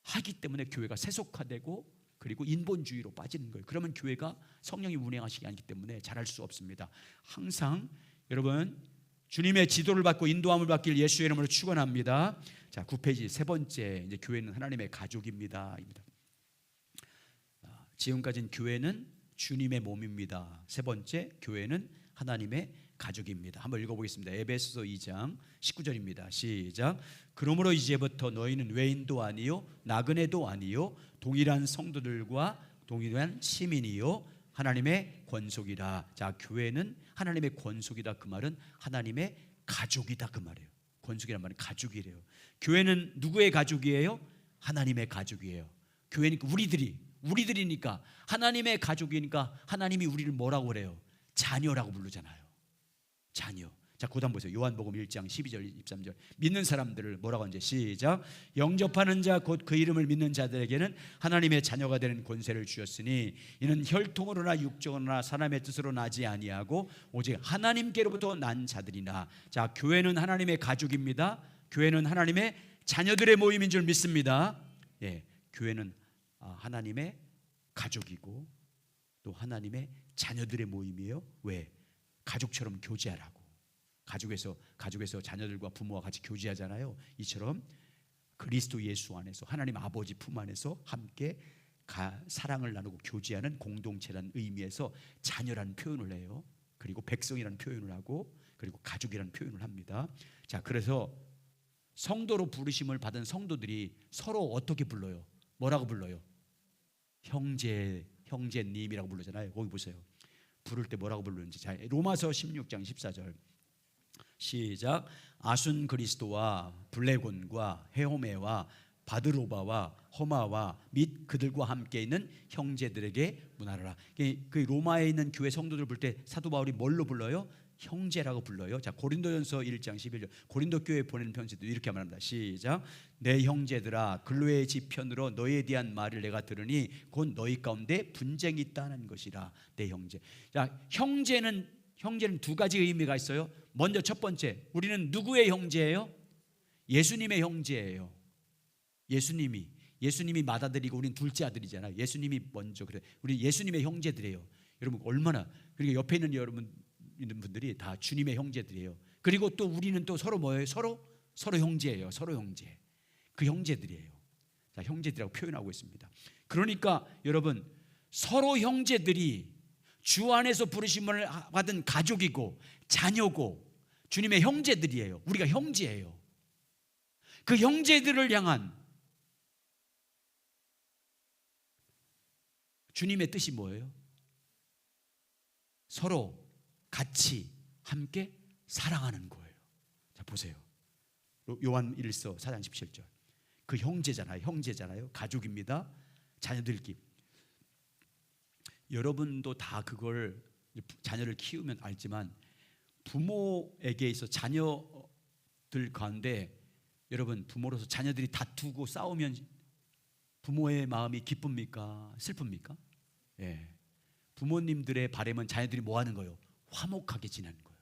하기 때문에 교회가 세속화되고 그리고 인본주의로 빠지는 거예요. 그러면 교회가 성령이 운행하시지 않기 때문에 잘할 수 없습니다. 항상 여러분 주님의 지도를 받고 인도함을 받길 예수의 이름으로 축원합니다. 자, 9페이지 세 번째, 이제 교회는 하나님의 가족입니다. 지금까지는 교회는 주님의 몸입니다. 세 번째, 교회는 하나님의 가족입니다. 한번 읽어보겠습니다. 에베소서 2장 19절입니다. 시작. 그러므로 이제부터 너희는 외인도 아니요 나그네도 아니요 동일한 성도들과 동일한 시민이요 하나님의 권속이라. 자, 교회는 하나님의 권속이다. 그 말은 하나님의 가족이다 그 말이에요. 권속이란 말은 가족이래요. 교회는 누구의 가족이에요? 하나님의 가족이에요. 교회니까 우리들이니까 하나님의 가족이니까 하나님이 우리를 뭐라고 그래요? 자녀라고 부르잖아요. 자녀. 자, 그다음 보세요. 요한복음 1장 12절 13절. 믿는 사람들을 뭐라고 하는지 시작. 영접하는 자 곧 그 이름을 믿는 자들에게는 하나님의 자녀가 되는 권세를 주셨으니 이는 혈통으로나 육적으로나 사람의 뜻으로 나지 아니하고 오직 하나님께로부터 난 자들이나. 자, 교회는 하나님의 가족입니다. 교회는 하나님의 자녀들의 모임인 줄 믿습니다. 예, 교회는 하나님의 가족이고 또 하나님의 자녀들의 모임이에요. 왜? 가족처럼 교제하라고. 가족에서 자녀들과 부모와 같이 교제하잖아요. 이처럼 그리스도 예수 안에서 하나님 아버지 품 안에서 함께 사랑을 나누고 교제하는 공동체라는 의미에서 자녀라는 표현을 해요. 그리고 백성이라는 표현을 하고 그리고 가족이라는 표현을 합니다. 자, 그래서 성도로 부르심을 받은 성도들이 서로 어떻게 불러요? 뭐라고 불러요? 형제님이라고 부르잖아요. 거기 보세요. 부를 때 뭐라고 부르는지. 자, 로마서 16장 14절 시작. 아순 그리스도와 블레곤과 헤오메와 바드로바와 허마와 및 그들과 함께 있는 형제들에게 문하라. 그 로마에 있는 교회 성도들 부를 때 사도 바울이 뭘로 불러요? 형제라고 불러요. 자, 고린도전서 1장 11절 고린도 교회에 보내는 편지도 이렇게 말합니다. 시작. 내 형제들아 근로의 지편으로 너희에 대한 말을 내가 들으니 곧 너희 가운데 분쟁이 있다는 것이라. 내 형제. 자, 형제는 두 가지 의미가 있어요. 먼저 첫 번째, 우리는 누구의 형제예요? 예수님의 형제예요. 예수님이 맏아들이고 우리는 둘째 아들이잖아요. 예수님이 먼저. 그래, 우리 예수님의 형제들이에요. 여러분 얼마나. 그리고 옆에 있는 있는 분들이 다 주님의 형제들이에요. 그리고 또 우리는 또 서로 뭐예요? 서로 형제예요. 서로 형제. 그 형제들이에요. 자, 형제들이라고 표현하고 있습니다. 그러니까 여러분 서로 형제들이 주 안에서 부르심을 받은 가족이고 자녀고 주님의 형제들이에요. 우리가 형제예요. 그 형제들을 향한 주님의 뜻이 뭐예요? 서로 같이 함께 사랑하는 거예요. 자, 보세요. 요한 1서 4장 17절. 그 형제잖아요. 가족입니다. 자녀들끼리. 여러분도 다 그걸 자녀를 키우면 알지만 부모에게 있어 자녀들 가운데 여러분 부모로서 자녀들이 다투고 싸우면 부모의 마음이 기쁩니까? 슬픕니까? 예. 부모님들의 바람은 자녀들이 뭐 하는 거예요? 화목하게 지내는 거예요.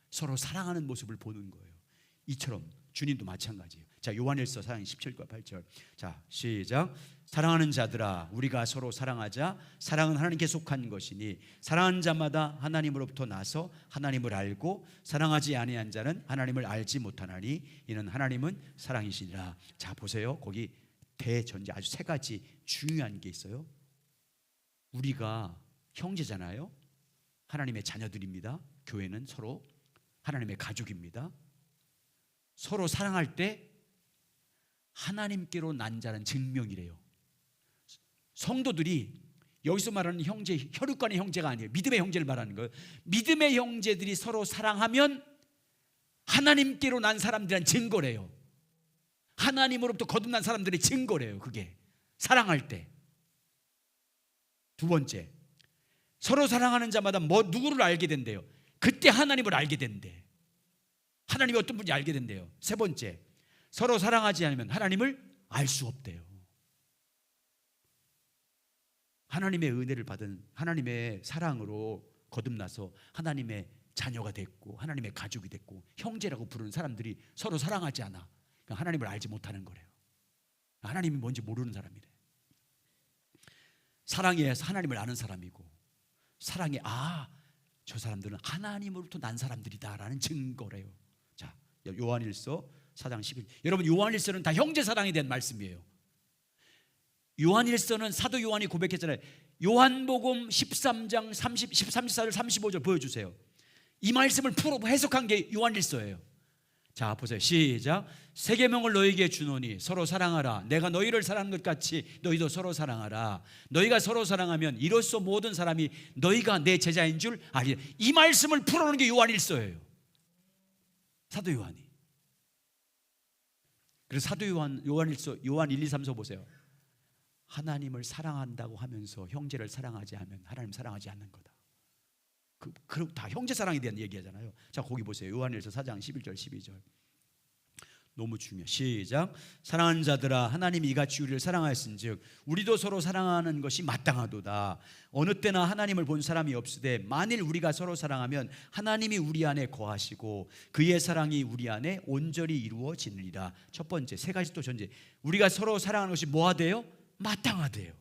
서로 사랑하는 모습을 보는 거예요. 이처럼 주님도 마찬가지예요. 자, 요한일서 4장 17과 8절. 자, 시작. 사랑하는 자들아 우리가 서로 사랑하자. 사랑은 하나님께 속한 것이니 사랑하는 자마다 하나님으로부터 나서 하나님을 알고 사랑하지 아니한 자는 하나님을 알지 못하나니 이는 하나님은 사랑이시니라. 자, 보세요. 거기 대전제 아주 세 가지 중요한 게 있어요. 우리가 형제잖아요. 하나님의 자녀들입니다. 교회는 서로 하나님의 가족입니다. 서로 사랑할 때 하나님께로 난 자는 증명이래요. 성도들이 여기서 말하는 형제, 혈육간의 형제가 아니에요. 믿음의 형제를 말하는 거예요. 믿음의 형제들이 서로 사랑하면 하나님께로 난 사람들이란 증거래요. 하나님으로부터 거듭난 사람들의 증거래요. 그게 사랑할 때. 두 번째, 서로 사랑하는 자마다 누구를 알게 된대요. 그때 하나님을 알게 된대. 하나님이 어떤 분인지 알게 된대요. 세 번째, 서로 사랑하지 않으면 하나님을 알 수 없대요. 하나님의 은혜를 받은 하나님의 사랑으로 거듭나서 하나님의 자녀가 됐고 하나님의 가족이 됐고 형제라고 부르는 사람들이 서로 사랑하지 않아. 그러니까 하나님을 알지 못하는 거래요. 하나님이 뭔지 모르는 사람이래. 사랑해서 하나님을 아는 사람이고 사랑해 저 사람들은 하나님으로부터 난 사람들이다라는 증거래요. 자, 요한일서 4장 11. 여러분 요한일서는 다 형제 사랑에 대한 말씀이에요. 요한일서는 사도 요한이 고백했잖아요. 요한복음 13장 34절 35절 보여주세요. 이 말씀을 풀어 해석한 게 요한일서예요. 자, 보세요. 시작. 새 계명을 너희에게 주노니 서로 사랑하라. 내가 너희를 사랑한 것 같이 너희도 서로 사랑하라. 너희가 서로 사랑하면 이로써 모든 사람이 너희가 내 제자인 줄 알리라. 이 말씀을 풀어놓은 게 요한일서예요. 사도 요한이. 그래서 사도 요한 1, 2, 3서 보세요. 하나님을 사랑한다고 하면서 형제를 사랑하지 않으면 하나님 사랑하지 않는 거다. 그럼 다 형제 사랑에 대한 얘기하잖아요. 자, 거기 보세요. 요한일서 4장 11절 12절. 너무 중요해. 시작. 사랑하는 자들아, 하나님이 이같이 우리를 사랑하였은즉 우리도 서로 사랑하는 것이 마땅하도다. 어느 때나 하나님을 본 사람이 없으되 만일 우리가 서로 사랑하면 하나님이 우리 안에 거하시고 그의 사랑이 우리 안에 온전히 이루어지느니라. 첫 번째, 세 가지 또 전제. 우리가 서로 사랑하는 것이 뭐하대요? 마땅하대요.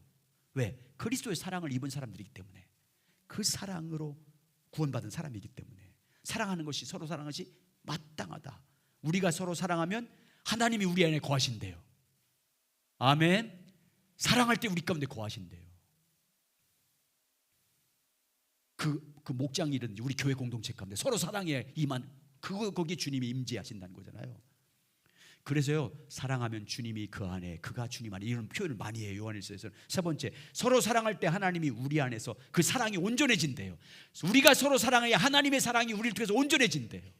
왜? 그리스도의 사랑을 입은 사람들이기 때문에. 그 사랑으로 구원받은 사람이기 때문에 사랑하는 것이, 서로 사랑하는 것이 마땅하다. 우리가 서로 사랑하면 하나님이 우리 안에 거하신대요. 아멘. 사랑할 때 우리 가운데 거하신대요. 그 목장이든지 우리 교회 공동체 가운데 서로 사랑에 임한 거기에 주님이 임재하신다는 거잖아요. 그래서요, 사랑하면 주님이 그 안에, 그가 주님 안에, 이런 표현을 많이 해요. 요한일서에서는. 세 번째, 서로 사랑할 때 하나님이 우리 안에서 그 사랑이 온전해진대요. 우리가 서로 사랑해야 하나님의 사랑이 우리를 통해서 온전해진대요.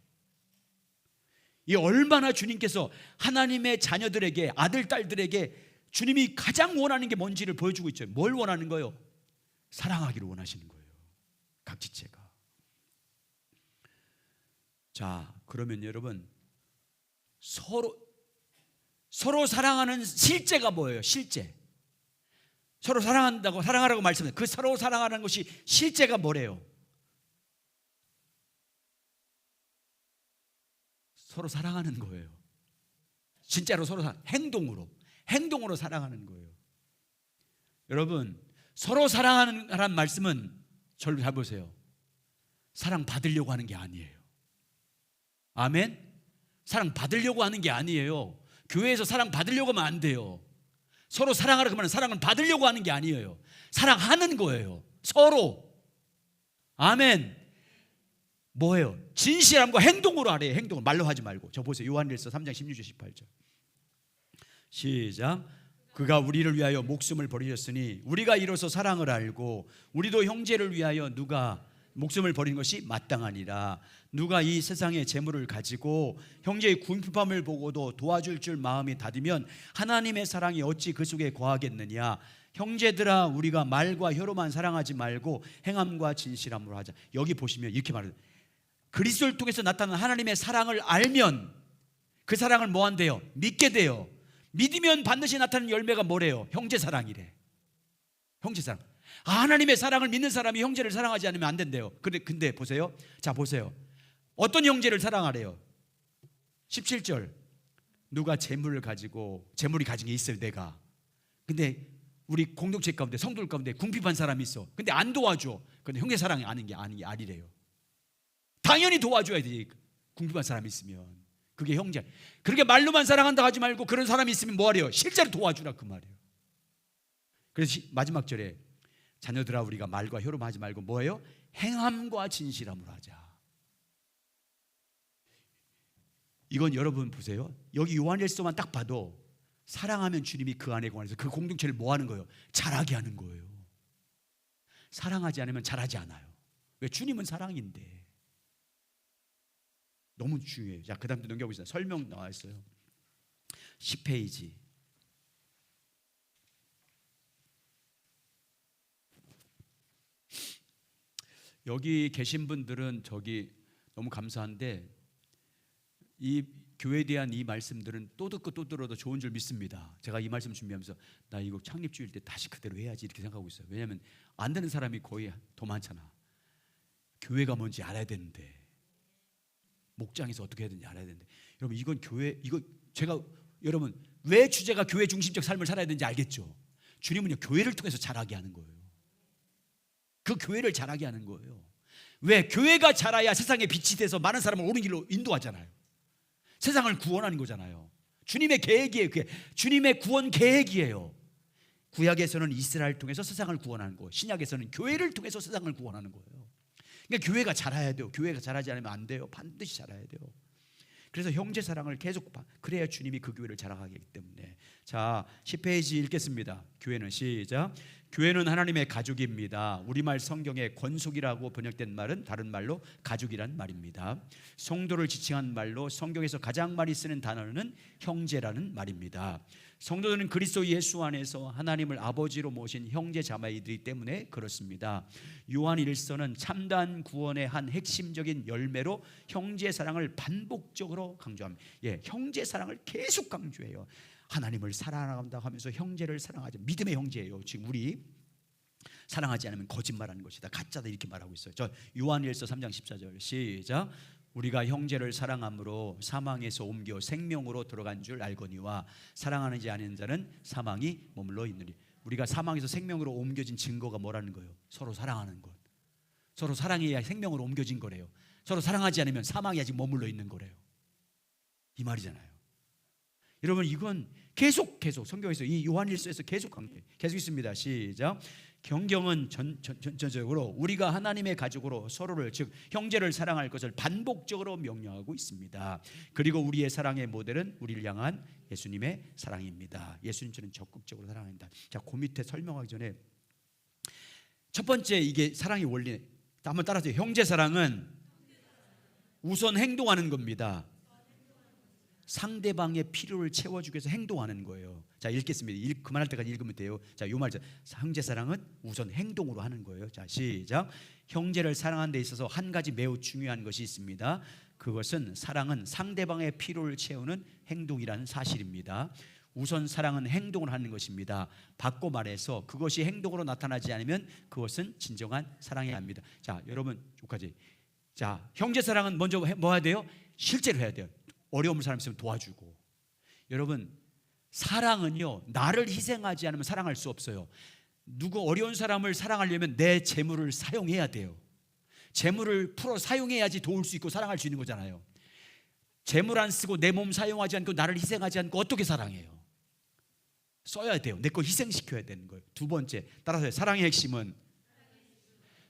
이 얼마나 주님께서 하나님의 자녀들에게, 아들, 딸들에게 주님이 가장 원하는 게 뭔지를 보여주고 있죠. 뭘 원하는 거예요? 사랑하기를 원하시는 거예요. 각 지체가. 자, 그러면 여러분, 서로 사랑하는 실제가 뭐예요? 실제. 서로 사랑하라고 말씀해요. 그 서로 사랑하는 것이 실제가 뭐래요? 서로 사랑하는 거예요. 진짜로 서로 행동으로 사랑하는 거예요. 여러분, 서로 사랑하는 말씀은 저를 잘 보세요. 사랑 받으려고 하는 게 아니에요. 아멘. 사랑 받으려고 하는 게 아니에요. 교회에서 사랑 받으려고 하면 안 돼요. 서로 사랑하라고 하면 사랑을 받으려고 하는 게 아니에요. 사랑하는 거예요. 서로. 아멘. 뭐예요? 진실함과 행동으로 하래요. 행동을 말로 하지 말고. 저 보세요. 요한일서 3장 16절 18절. 시작. 그가 우리를 위하여 목숨을 버리셨으니 우리가 이로써 사랑을 알고 우리도 형제를 위하여 누가 목숨을 버린 것이 마땅하니라. 누가 이 세상의 재물을 가지고 형제의 궁핍함을 보고도 도와줄 줄 마음이 닫으면 하나님의 사랑이 어찌 그 속에 거하겠느냐. 형제들아, 우리가 말과 혀로만 사랑하지 말고 행함과 진실함으로 하자. 여기 보시면 이렇게 말해요. 그리스도를 통해서 나타나는 하나님의 사랑을 알면 그 사랑을 뭐 한대요? 믿게 돼요. 믿으면 반드시 나타나는 열매가 뭐래요? 형제 사랑이래. 형제 사랑. 하나님의 사랑을 믿는 사람이 형제를 사랑하지 않으면 안 된대요. 근데 보세요. 자, 보세요. 어떤 형제를 사랑하래요? 17절. 누가 재물이 가진 게 있어요, 내가. 근데 우리 공동체 가운데, 성도들 가운데 궁핍한 사람이 있어. 근데 안 도와줘. 근데 형제 사랑이 아니래요. 당연히 도와줘야 돼. 궁핍한 사람이 있으면. 그게 형제. 그렇게 말로만 사랑한다 하지 말고 그런 사람이 있으면 뭐 하래요? 실제로 도와주라, 그 말이에요. 그래서 마지막 절에 자녀들아, 우리가 말과 혀로만 하지 말고 뭐예요? 행함과 진실함으로 하자. 이건 여러분 보세요. 여기 요한일서만 딱 봐도 사랑하면 주님이 그 안에 관해서 그 공동체를 뭐 하는 거예요? 자라게 하는 거예요. 사랑하지 않으면 자라지 않아요. 왜? 주님은 사랑인데. 너무 중요해요. 자, 그 다음 넘겨보시죠. 설명 나와 있어요. 10페이지. 여기 계신 분들은 저기 너무 감사한데 이 교회에 대한 이 말씀들은 또 듣고 또 들어도 좋은 줄 믿습니다. 제가 이 말씀 준비하면서 나 이거 창립주일 때 다시 그대로 해야지 이렇게 생각하고 있어요. 왜냐하면 안 되는 사람이 거의 더 많잖아. 교회가 뭔지 알아야 되는데, 목장에서 어떻게 해야 되는지 알아야 되는데, 여러분 이건 제가 여러분 왜 주제가 교회 중심적 삶을 살아야 되는지 알겠죠? 주님은요, 교회를 통해서 자라게 하는 거예요. 그 교회를 자라게 하는 거예요. 왜? 교회가 자라야 세상에 빛이 돼서 많은 사람을 옳은 길로 인도하잖아요. 세상을 구원하는 거잖아요. 주님의 계획이에요. 그게 주님의 구원 계획이에요. 구약에서는 이스라엘을 통해서 세상을 구원하는 거예요. 신약에서는 교회를 통해서 세상을 구원하는 거예요. 그러니까 교회가 자라야 돼요. 교회가 자라지 않으면 안 돼요. 반드시 자라야 돼요. 그래서 형제 사랑을 계속 그래야 주님이 그 교회를 자라가게 하기 때문에. 자, 10페이지 읽겠습니다. 교회는 시작. 교회는 하나님의 가족입니다. 우리말 성경에 권속이라고 번역된 말은 다른 말로 가족이란 말입니다. 성도를 지칭한 말로 성경에서 가장 많이 쓰는 단어는 형제라는 말입니다. 성도들은 그리스도 예수 안에서 하나님을 아버지로 모신 형제 자매이기 때문에 그렇습니다. 요한 1서는 참다한 구원의 한 핵심적인 열매로 형제 사랑을 반복적으로 강조합니다. 형제 사랑을 계속 강조해요. 하나님을 사랑한다 하면서 형제를 사랑하죠. 믿음의 형제예요. 지금 우리 사랑하지 않으면 거짓말하는 것이다, 가짜다, 이렇게 말하고 있어요. 저 요한일서 3장 14절 시작. 우리가 형제를 사랑함으로 사망에서 옮겨 생명으로 들어간 줄 알거니와 사랑하는지 아닌 자는 사망이 머물러 있느니. 우리가 사망에서 생명으로 옮겨진 증거가 뭐라는 거예요? 서로 사랑하는 것. 서로 사랑해야 생명으로 옮겨진 거래요. 서로 사랑하지 않으면 사망이 아직 머물러 있는 거래요. 이 말이잖아요. 여러분, 이건 계속 성경에서 이 요한일서에서 계속 강조해요. 계속 있습니다. 시작. 경경은 전적으로 우리가 하나님의 가족으로 서로를, 즉 형제를 사랑할 것을 반복적으로 명령하고 있습니다. 그리고 우리의 사랑의 모델은 우리를 향한 예수님의 사랑입니다. 예수님처럼 적극적으로 사랑합니다. 자, 그 밑에 설명하기 전에 첫 번째, 이게 사랑의 원리 한번 따라하세요. 형제 사랑은 우선 행동하는 겁니다. 상대방의 필요를 채워주기 위해서 행동하는 거예요. 자, 읽겠습니다. 그만할 때까지 읽으면 돼요. 자, 요 말, 형제 사랑은 우선 행동으로 하는 거예요. 자, 시작. 형제를 사랑하는 데 있어서 한 가지 매우 중요한 것이 있습니다. 그것은 사랑은 상대방의 필요를 채우는 행동이라는 사실입니다. 우선 사랑은 행동을 하는 것입니다. 바꿔 말해서 그것이 행동으로 나타나지 않으면 그것은 진정한 사랑이 아닙니다. 자, 여러분, 여기까지. 자, 형제 사랑은 먼저 뭐 해야 돼요? 실제로 해야 돼요. 어려운 사람 있으면 도와주고. 여러분, 사랑은요, 나를 희생하지 않으면 사랑할 수 없어요. 누구 어려운 사람을 사랑하려면 내 재물을 사용해야 돼요. 재물을 풀어 사용해야지 도울 수 있고 사랑할 수 있는 거잖아요. 재물 안 쓰고 내 몸 사용하지 않고 나를 희생하지 않고 어떻게 사랑해요? 써야 돼요. 내 거 희생시켜야 되는 거예요. 두 번째, 따라서 사랑의 핵심은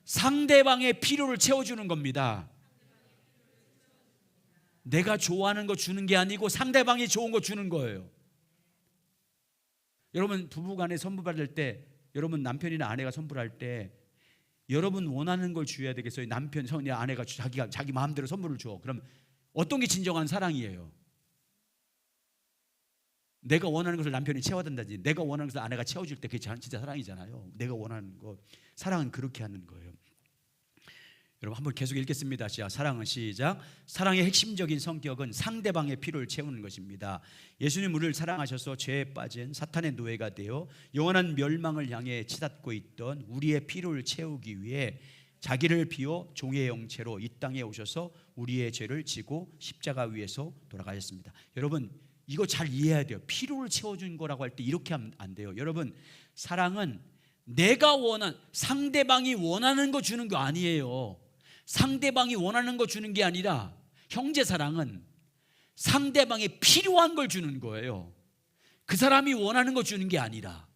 상대방의 필요를 채워주는 겁니다. 내가 좋아하는 거 주는 게 아니고 상대방이 좋은 거 주는 거예요. 여러분, 부부간에 선물 받을 때, 여러분 남편이나 아내가 선물할 때 여러분 원하는 걸 줘야 되겠어요? 남편, 아내가 자기 마음대로 선물을 줘. 그럼 어떤 게 진정한 사랑이에요? 내가 원하는 것을 남편이 채워준다든지, 내가 원하는 것을 아내가 채워줄 때 그게 진짜 사랑이잖아요. 내가 원하는 것. 사랑은 그렇게 하는 거예요. 여러분, 한번 계속 읽겠습니다. 사랑은 시작. 사랑의 핵심적인 성격은 상대방의 필요를 채우는 것입니다. 예수님 우리를 사랑하셔서 죄에 빠진 사탄의 노예가 되어 영원한 멸망을 향해 치닫고 있던 우리의 필요를 채우기 위해 자기를 비워 종의 형체로 이 땅에 오셔서 우리의 죄를 지고 십자가 위에서 돌아가셨습니다. 여러분, 이거 잘 이해해야 돼요. 필요를 채워준 거라고 할 때 이렇게 하면 안 돼요. 여러분, 사랑은 내가 상대방이 원하는 거 주는 거 아니에요. 상대방이 원하는 거 주는 게 아니라 형제 사랑은 상대방이 필요한 걸 주는 거예요. 그 사람이 원하는 거 주는 게 아니라.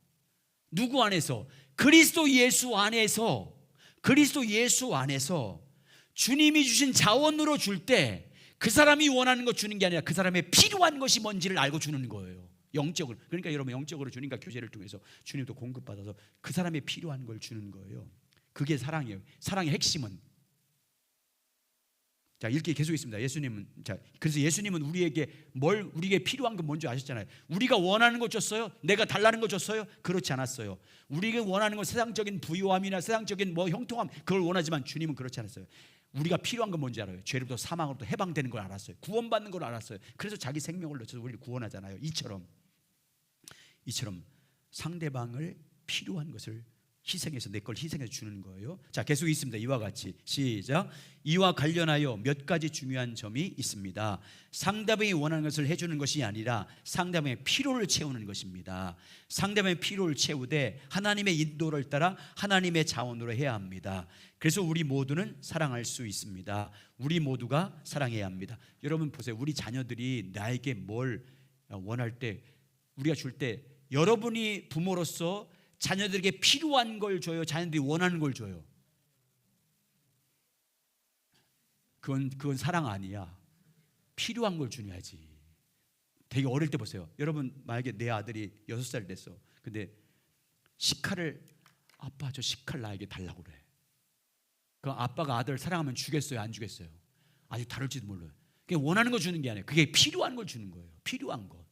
누구 안에서? 그리스도 예수 안에서 주님이 주신 자원으로 줄 때 그 사람이 원하는 거 주는 게 아니라 그 사람의 필요한 것이 뭔지를 알고 주는 거예요. 영적으로. 그러니까 여러분, 영적으로 주님과 교제를 통해서 주님도 공급받아서 그 사람의 필요한 걸 주는 거예요. 그게 사랑이에요. 사랑의 핵심은. 자, 읽기 계속 있습니다. 예수님은, 그래서 예수님은 우리에게 필요한 건 뭔지 아셨잖아요. 우리가 원하는 거 줬어요? 내가 달라는 거 줬어요? 그렇지 않았어요. 우리가 원하는 건 세상적인 부유함이나 세상적인 형통함, 그걸 원하지만 주님은 그렇지 않았어요. 우리가 필요한 건 뭔지 알아요. 죄로부터 사망으로부터 해방되는 걸 알았어요. 구원받는 걸 알았어요. 그래서 자기 생명을 내어서 우리를 구원하잖아요. 이처럼 상대방을 필요한 것을 희생해서, 내 걸 희생해서 주는 거예요. 자, 계속 있습니다. 이와 같이 시작. 이와 관련하여 몇 가지 중요한 점이 있습니다. 상대방이 원하는 것을 해주는 것이 아니라 상대방의 필요를 채우는 것입니다. 상대방의 필요를 채우되 하나님의 인도를 따라 하나님의 자원으로 해야 합니다. 그래서 우리 모두는 사랑할 수 있습니다. 우리 모두가 사랑해야 합니다. 여러분 보세요. 우리 자녀들이 나에게 뭘 원할 때, 우리가 줄 때, 여러분이 부모로서 자녀들에게 필요한 걸 줘요? 자녀들이 원하는 걸 줘요? 그건 사랑 아니야. 필요한 걸 주냐지. 되게 어릴 때 보세요. 여러분 만약에 내 아들이 6살 됐어. 근데 식칼을 아빠 저 식칼 나에게 달라고 그래. 그럼 아빠가 아들을 사랑하면 주겠어요? 안 주겠어요? 아직 다룰지도 몰라요. 그게 원하는 거 주는 게 아니에요. 그게 필요한 걸 주는 거예요. 필요한 것.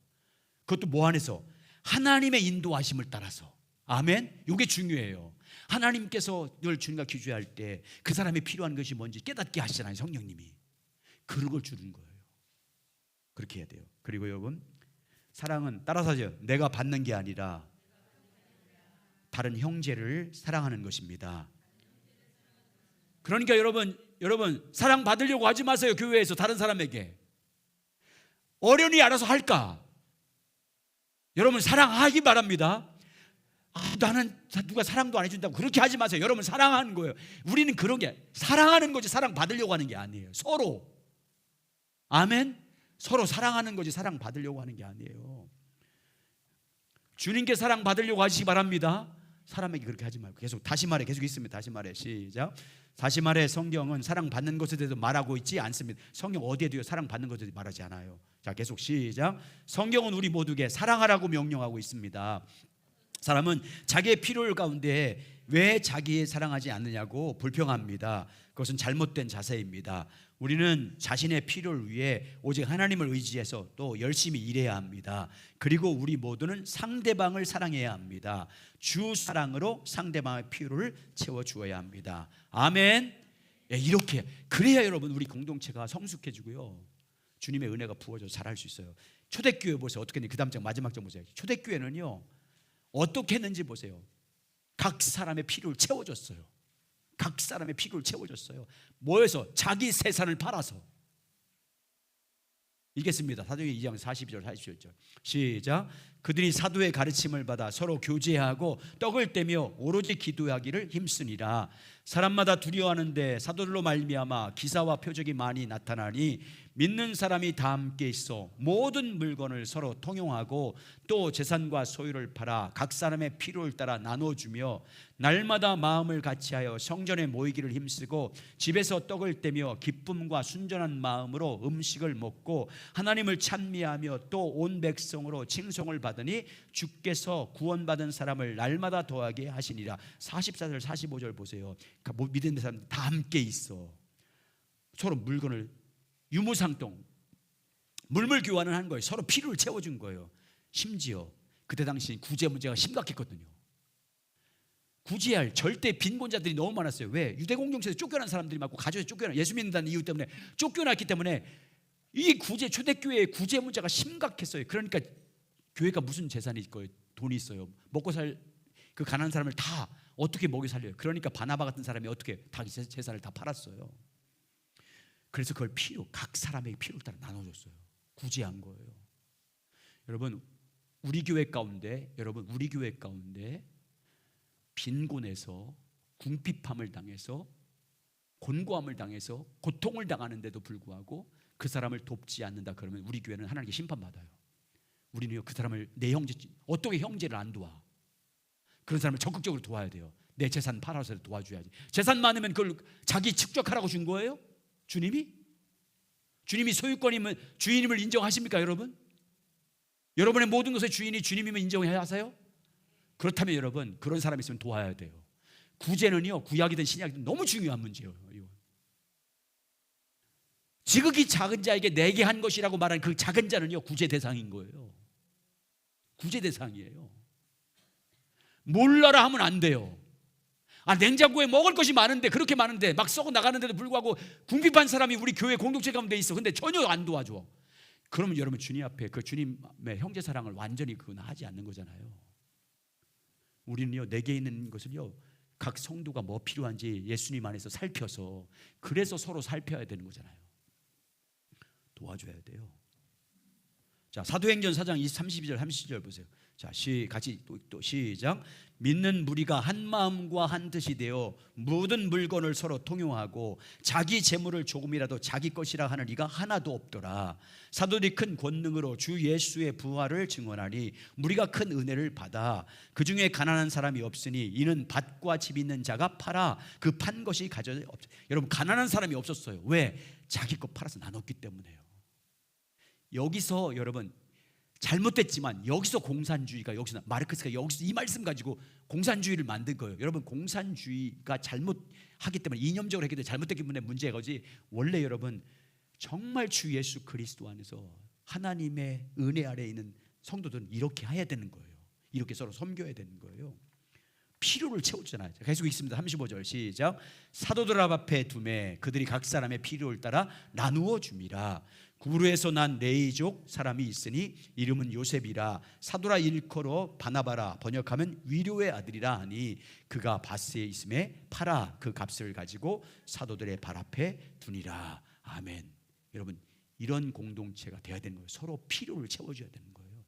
그것도 뭐 안에서? 하나님의 인도하심을 따라서. 아멘. 이게 중요해요. 하나님께서 늘 주님과 교제할 때 그 사람이 필요한 것이 뭔지 깨닫게 하시잖아요. 성령님이. 그런 걸 주는 거예요. 그렇게 해야 돼요. 그리고 여러분, 사랑은 따라서 하죠. 내가 받는 게 아니라 다른 형제를 사랑하는 것입니다. 그러니까 여러분 사랑 받으려고 하지 마세요. 교회에서 다른 사람에게. 어련히 알아서 할까? 여러분 사랑하기 바랍니다. 나는 누가 사랑도 안 해준다고 그렇게 하지 마세요. 여러분 사랑하는 거예요. 우리는 그런 게 사랑하는 거지 사랑 받으려고 하는 게 아니에요. 서로. 아멘. 서로 사랑하는 거지 사랑 받으려고 하는 게 아니에요. 주님께 사랑 받으려고 하시기 바랍니다. 사람에게 그렇게 하지 말고 계속 다시 말해. 계속 있습니다. 다시 말해. 시작. 다시 말해. 성경은 사랑 받는 것에 대해서 말하고 있지 않습니다. 성경 어디에도요 사랑 받는 것에 대해서 말하지 않아요. 자, 계속 시작. 성경은 우리 모두에게 사랑하라고 명령하고 있습니다. 사람은 자기의 필요를 가운데 왜 자기의 사랑하지 않느냐고 불평합니다. 그것은 잘못된 자세입니다. 우리는 자신의 필요를 위해 오직 하나님을 의지해서 또 열심히 일해야 합니다. 그리고 우리 모두는 상대방을 사랑해야 합니다. 주 사랑으로 상대방의 필요를 채워주어야 합니다. 아멘. 이렇게 그래야 여러분 우리 공동체가 성숙해지고요, 주님의 은혜가 부어져서 잘할 수 있어요. 초대교회 보세요. 어떻게 했는지 그 다음 장 마지막 장 보세요. 초대교회는요 어떻게 했는지 보세요. 각 사람의 필요를 채워줬어요. 각 사람의 필요를 채워줬어요. 뭐해서? 자기 세산을 팔아서. 읽겠습니다. 사도행전 2장 42절 47절 시작. 그들이 사도의 가르침을 받아 서로 교제하고 떡을 떼며 오로지 기도하기를 힘쓰니라. 사람마다 두려워하는데 사도들로 말미암아 기사와 표적이 많이 나타나니 믿는 사람이 다 함께 있어 모든 물건을 서로 통용하고 또 재산과 소유를 팔아 각 사람의 필요를 따라 나눠주며 날마다 마음을 같이하여 성전에 모이기를 힘쓰고 집에서 떡을 떼며 기쁨과 순전한 마음으로 음식을 먹고 하나님을 찬미하며 또 온 백성으로 칭송을 받으니 주께서 구원받은 사람을 날마다 더하게 하시니라. 44절 45절 보세요. 믿는 사람들 다 함께 있어. 서로 물건을 유무상통 물물 교환을 한 거예요. 서로 필요를 채워준 거예요. 심지어 그때 당시 구제 문제가 심각했거든요. 구제할 절대 빈곤자들이 너무 많았어요. 왜? 유대 공동체에서 쫓겨난 사람들이 많고 가족에서 쫓겨난 예수 믿는다는 이유 때문에 쫓겨났기 때문에 이 구제 초대교회의 구제 문제가 심각했어요. 그러니까 교회가 무슨 재산이 있고요? 돈이 있어요. 먹고 살 그 가난한 사람을 다 어떻게 먹여 살려요? 그러니까 바나바 같은 사람이 어떻게 다 재산을 다 팔았어요. 그래서 그걸 각 사람에게 필요를 따라 나눠줬어요. 구제한 거예요. 여러분 우리 교회 가운데 빈곤에서 궁핍함을 당해서 곤고함을 당해서 고통을 당하는데도 불구하고 그 사람을 돕지 않는다 그러면 우리 교회는 하나님께 심판받아요. 우리는요 그 사람을 내 형제 어떻게 형제를 안 도와? 그런 사람을 적극적으로 도와야 돼요. 내 재산 팔아서 도와줘야지. 재산 많으면 그걸 자기 축적하라고 준 거예요? 주님이 소유권이면 주인임을 인정하십니까 여러분? 여러분의 모든 것의 주인이 주님이면 인정해야 하세요? 그렇다면 여러분 그런 사람이 있으면 도와야 돼요. 구제는요 구약이든 신약이든 너무 중요한 문제예요. 지극히 작은 자에게 내게 한 것이라고 말하는 그 작은 자는요 구제 대상인 거예요. 구제 대상이에요. 몰라라 하면 안 돼요. 냉장고에 먹을 것이 많은데 그렇게 많은데 막 썩어 나가는데도 불구하고 궁핍한 사람이 우리 교회 공동체 가운데 있어. 근데 전혀 안 도와줘. 그러면 여러분 주님 앞에 그 주님의 형제 사랑을 완전히 그건 하지 않는 거잖아요. 우리는요 내게 있는 것을요 각 성도가 뭐 필요한지 예수님 안에서 살펴서 그래서 서로 살펴야 되는 거잖아요. 도와줘야 돼요. 자 사도행전 4장 32절 30절 보세요. 자 같이 또 시작. 믿는 무리가 한 마음과 한 뜻이 되어 모든 물건을 서로 통용하고 자기 재물을 조금이라도 자기 것이라 하는 이가 하나도 없더라. 사도들이 큰 권능으로 주 예수의 부활을 증언하니 무리가 큰 은혜를 받아 그 중에 가난한 사람이 없으니 이는 밭과 집 있는 자가 팔아 그 판 것이 가져져 없. 여러분 가난한 사람이 없었어요. 왜? 자기 것 팔아서 나눴기 때문에요. 여기서 여러분 잘못됐지만 여기서 공산주의가, 여기서 마르크스가 여기서 이 말씀 가지고 공산주의를 만든 거예요. 여러분, 공산주의가 잘못하기 때문에, 이념적으로 했기 때문에 잘못됐기 때문에 문제가 거지, 원래 여러분 정말 주 예수 그리스도 안에서 하나님의 은혜 아래에 있는 성도들은 이렇게 해야 되는 거예요. 이렇게 서로 섬겨야 되는 거예요. 필요를 채워주잖아요. 계속 있습니다. 35절 시작. 사도들 앞에 두매 그들이 각 사람의 필요를 따라 나누어 줌이라. 구브로에서 난 레이족 사람이 있으니 이름은 요셉이라. 사도라 일컬어 바나바라, 번역하면 위로의 아들이라 하니 그가 바스에 있음에 팔아 그 값을 가지고 사도들의 발 앞에 두니라. 아멘. 여러분, 이런 공동체가 돼야 되는 거예요. 서로 필요를 채워줘야 되는 거예요.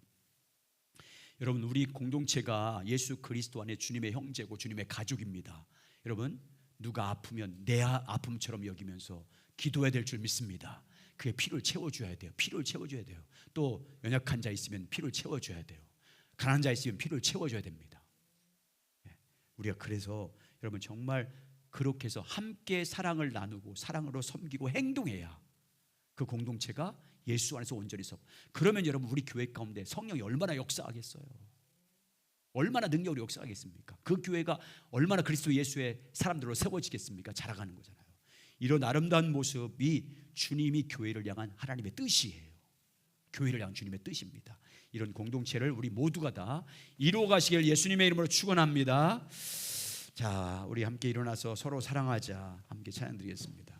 여러분, 우리 공동체가 예수 그리스도 안에 주님의 형제고 주님의 가족입니다. 여러분, 누가 아프면 내 아픔처럼 여기면서 기도해야 될 줄 믿습니다. 그의 필요를 채워줘야 돼요. 필요를 채워줘야 돼요. 또 연약한 자 있으면 필요를 채워줘야 돼요. 가난한 자 있으면 필요를 채워줘야 됩니다. 우리가 그래서 여러분 정말 그렇게 해서 함께 사랑을 나누고 사랑으로 섬기고 행동해야 그 공동체가 예수 안에서 온전히 서. 그러면 여러분, 우리 교회 가운데 성령이 얼마나 역사하겠어요? 얼마나 능력으로 역사하겠습니까? 그 교회가 얼마나 그리스도 예수의 사람들로 세워지겠습니까? 자라가는 거잖아요. 이런 아름다운 모습이 주님이 교회를 향한 하나님의 뜻이에요. 교회를 향한 주님의 뜻입니다. 이런 공동체를 우리 모두가 다 이루어 가시길 예수님의 이름으로 축원합니다. 자, 우리 함께 일어나서 서로 사랑하자. 함께 찬양 드리겠습니다.